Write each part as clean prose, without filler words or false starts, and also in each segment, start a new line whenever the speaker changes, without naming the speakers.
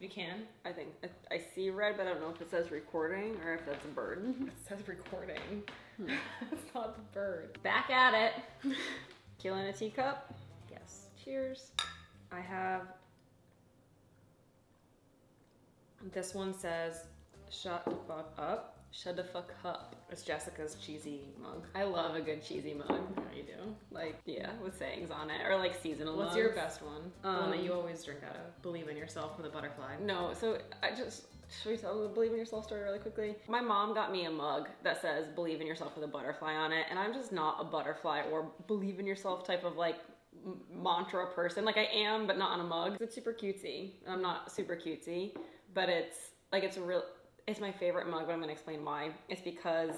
We can?
I think. I see red, but I don't know if it says recording or if that's a bird.
It says recording. It's not the bird.
Back at it. Tequila in a teacup.
Yes.
Cheers.
I have... This one says, shut the fuck up.
Shut the fuck up.
It's Jessica's cheesy mug.
I love a good cheesy mug.
Yeah, you do.
Like, yeah, with sayings on it. Or like seasonal
What's
mugs.
your best one? The one that you
Um,
always drink out of. Believe in yourself with a butterfly.
No, so should we tell the Believe in Yourself story really quickly? My mom got me a mug that says Believe in Yourself with a butterfly on it, and I'm just not a butterfly or believe in yourself type of like mantra person. Like I am, but not on a mug. It's super cutesy. I'm not super cutesy, but it's my favorite mug, but I'm gonna explain why. It's because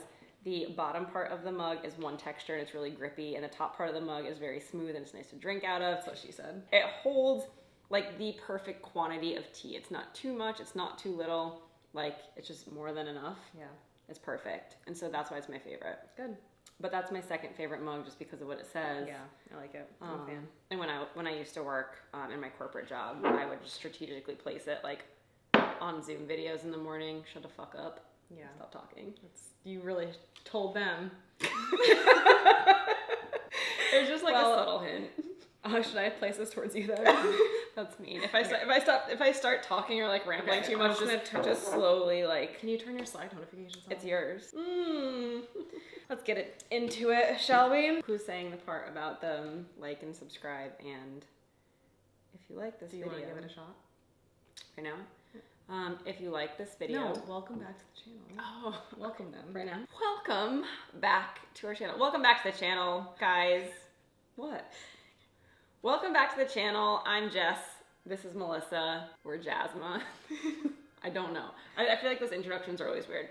the bottom part of the mug is one texture and it's really grippy, and the top part of the mug is very smooth and it's nice to drink out of.
That's what she said.
It holds like the perfect quantity of tea. It's not too much, it's not too little. Like it's just more than enough.
Yeah.
It's perfect. And so that's why it's my favorite.
Good.
But that's my second favorite mug just because of what it says.
Yeah, I like it. I'm a fan.
And when I used to work in my corporate job, I would just strategically place it like on Zoom videos in the morning. Shut the fuck up.
Yeah.
Stop talking.
You really told them.
It's just like
Well,
a subtle hint.
Should I place this towards you then?
That's mean. If I start talking or like rambling
Okay,
too
I'm
much,
just
just slowly like
Can you turn your Slack notifications on?
it's yours.
Let's get it into it, shall we?
Who's saying the part about them like and subscribe, and if you like this
Do you
video,
want to give it a shot?
right now. If you like this video,
No, welcome back to the channel.
oh,
Welcome them.
right now. Welcome back to our channel. Welcome back to the channel, guys.
What?
Welcome back to the channel. I'm Jess. This is Melissa. We're Jasma. I don't know. I feel like those introductions are always weird.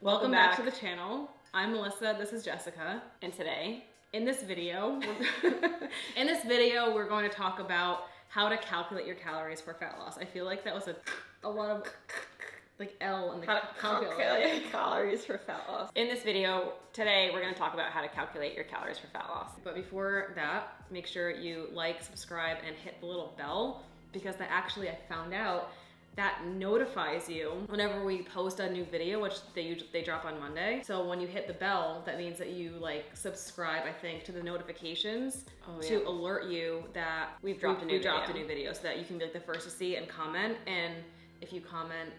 Welcome back to the channel. I'm Melissa. This is Jessica.
And today,
In this video, we're going to talk about how to calculate your calories for fat loss. I feel like that was a lot of like L in the
how to
calculator.
calculate calories for fat loss. In this video, today we're going to talk about how to calculate your calories for fat loss.
But before that, make sure you like, subscribe, and hit the little bell, because that actually, I found out, that notifies you whenever we post a new video, which they drop on Monday. So when you hit the bell, that means that you like subscribe, I think, to the notifications to alert you that
we've dropped a new
video, so that you can be like the first to see and comment. And if you comment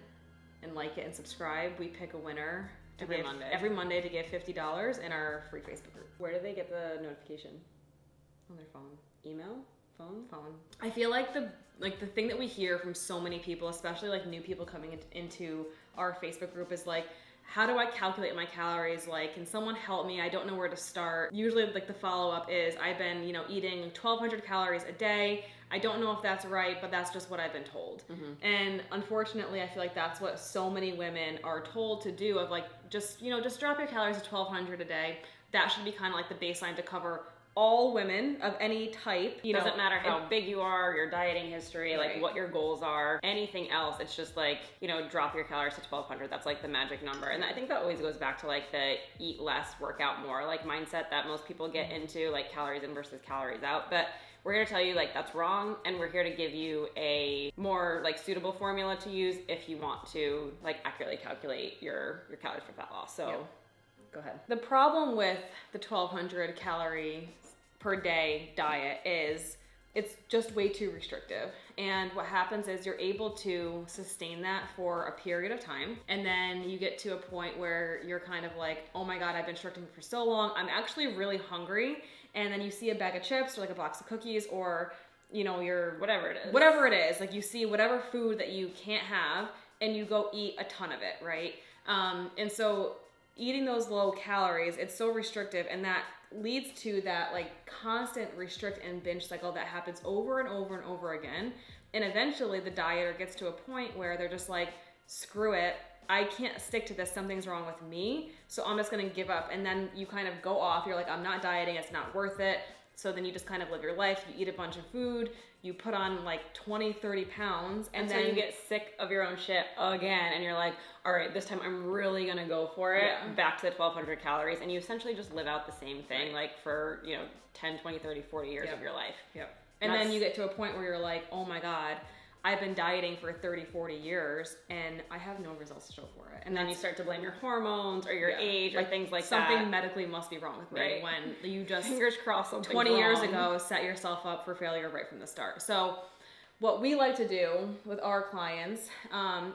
and like it and subscribe, we pick a winner every Monday to give $50 in our free Facebook group.
Where do they get the notification?
On their phone.
Email? Phone?
I feel like the thing that we hear from so many people, especially like new people coming into our Facebook group, is like, how do I calculate my calories? Like, can someone help me? I don't know where to start. Usually like the follow-up is, I've been, eating 1,200 calories a day. I don't know if that's right, but that's just what I've been told.
Mm-hmm.
And unfortunately, I feel like that's what so many women are told to do, of like, just drop your calories to 1,200 a day. That should be kind of like the baseline to cover all women of any type.
Doesn't matter how big you are, your dieting history, like what your goals are, anything else. It's just like, drop your calories to 1,200. That's like the magic number. And I think that always goes back to like the eat less, work out more, like mindset that most people get into, like calories in versus calories out. But we're here to tell you like that's wrong, and we're here to give you a more like suitable formula to use if you want to like accurately calculate your calories for fat loss. So
go ahead. The problem with the 1,200 calorie per day diet is it's just way too restrictive. And what happens is you're able to sustain that for a period of time, and then you get to a point where you're kind of like, oh my God, I've been restricting for so long, I'm actually really hungry. And then you see a bag of chips or like a box of cookies, or your whatever it is, like you see whatever food that you can't have and you go eat a ton of it, right? And so eating those low calories, it's so restrictive, and that leads to that like constant restrict and binge cycle that happens over and over and over again. And eventually the dieter gets to a point where they're just like, screw it, I can't stick to this, something's wrong with me, so I'm just gonna give up. And then you kind of go off, you're like, I'm not dieting, it's not worth it. So then you just kind of live your life, you eat a bunch of food, you put on like 20, 30 pounds, and then
you get sick of your own shit again, and you're like, all right, this time I'm really gonna go for it, back to the 1,200 calories, and you essentially just live out the same thing, like for, 10, 20, 30, 40 years of your life.
And then you get to a point where you're like, oh my God, I've been dieting for 30, 40 years and I have no results to show for it.
And then you start to blame your hormones or your age or things like
something
that.
Something medically must be wrong with me,
right.
when you just,
fingers crossed,
20 years ago, set yourself up for failure right from the start. So what we like to do with our clients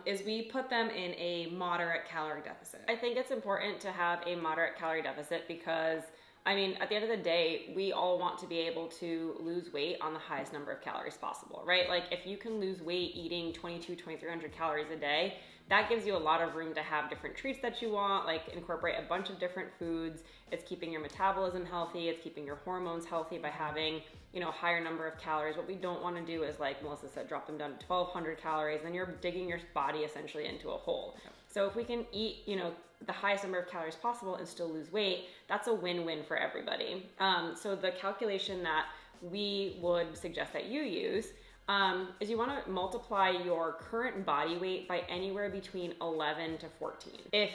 is we put them in a moderate calorie deficit.
I think it's important to have a moderate calorie deficit because, I mean, at the end of the day, we all want to be able to lose weight on the highest number of calories possible, right? Like if you can lose weight eating 2,300 calories a day, that gives you a lot of room to have different treats that you want, like incorporate a bunch of different foods. It's keeping your metabolism healthy. It's keeping your hormones healthy by having, you know, a higher number of calories. What we don't want to do is, like Melissa said, drop them down to 1,200 calories, then you're digging your body essentially into a hole. So if we can eat, you know, the highest number of calories possible and still lose weight, that's a win-win for everybody. So the calculation that we would suggest that you use is you want to multiply your current body weight by anywhere between 11 to 14. If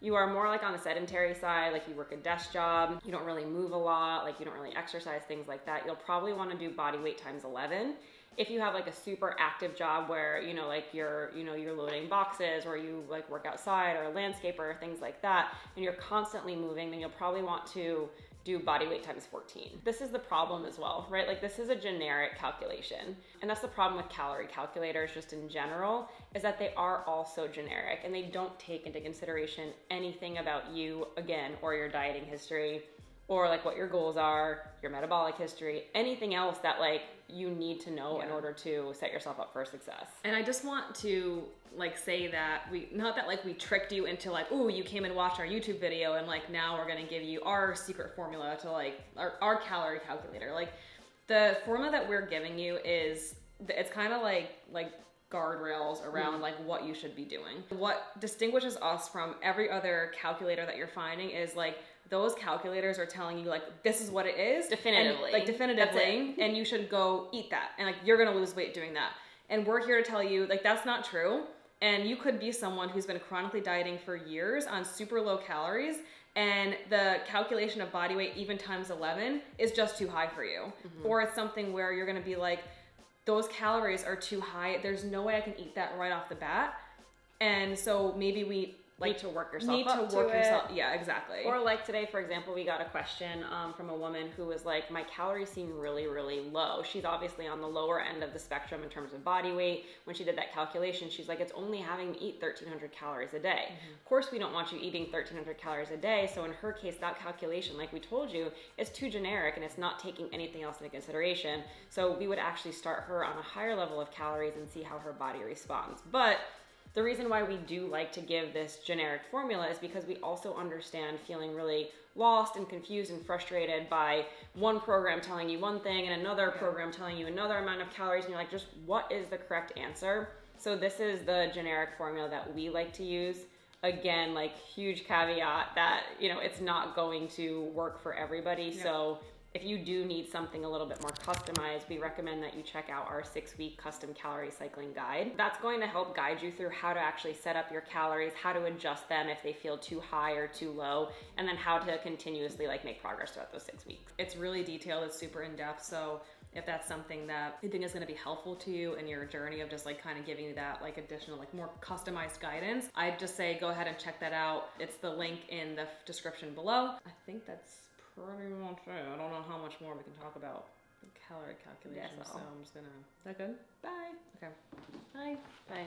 you are more like on the sedentary side, like you work a desk job, you don't really move a lot, like you don't really exercise, things like that, you'll probably want to do body weight times 11. If you have like a super active job where, you know, like you're loading boxes or you like work outside or a landscaper or things like that, and you're constantly moving, then you'll probably want to do body weight times 14. This is the problem as well, right? Like this is a generic calculation. And that's the problem with calorie calculators just in general, is that they are also generic and they don't take into consideration anything about you, again, or your dieting history, or like what your goals are, your metabolic history, anything else that like you need to know in order to set yourself up for success.
And I just want to like say that not that like we tricked you into like, oh, you came and watched our YouTube video and like now we're gonna give you our secret formula to like our calorie calculator. Like the formula that we're giving you is, it's kind of like guardrails around like what you should be doing. What distinguishes us from every other calculator that you're finding is like those calculators are telling you like this is what it is
definitively,
and, definitively, and you should go eat that and like you're gonna lose weight doing that. And we're here to tell you like that's not true. And you could be someone who's been chronically dieting for years on super low calories, and the calculation of body weight even times 11 is just too high for you. Mm-hmm. Or it's something where you're gonna be like, those calories are too high. There's no way I can eat that right off the bat. And so maybe we
need to work yourself up to it.
Yeah, exactly.
Or like today, for example, we got a question from a woman who was like, my calories seem really, really low. She's obviously on the lower end of the spectrum in terms of body weight. When she did that calculation, she's like, it's only having me eat 1,300 calories a day. Mm-hmm. Of course, we don't want you eating 1,300 calories a day. So in her case, that calculation, like we told you, is too generic and it's not taking anything else into consideration. So we would actually start her on a higher level of calories and see how her body responds. But the reason why we do like to give this generic formula is because we also understand feeling really lost and confused and frustrated by one program telling you one thing and another program telling you another amount of calories, and you're like, just what is the correct answer? So this is the generic formula that we like to use. Again, like huge caveat that, you know, it's not going to work for everybody. Yeah. So if you do need something a little bit more customized, we recommend that you check out our 6-week custom calorie cycling guide. That's going to help guide you through how to actually set up your calories, how to adjust them if they feel too high or too low, and then how to continuously like make progress throughout those 6 weeks.
It's really detailed, it's super in-depth, so if that's something that you think is going to be helpful to you in your journey of just like kind of giving you that like additional, like more customized guidance, I'd just say go ahead and check that out. It's the link in the description below. I think that's pretty much it. I don't know how much more we can talk about the calorie calculation, so I'm just gonna... Is that good?
Bye.
Okay.
Bye. Bye.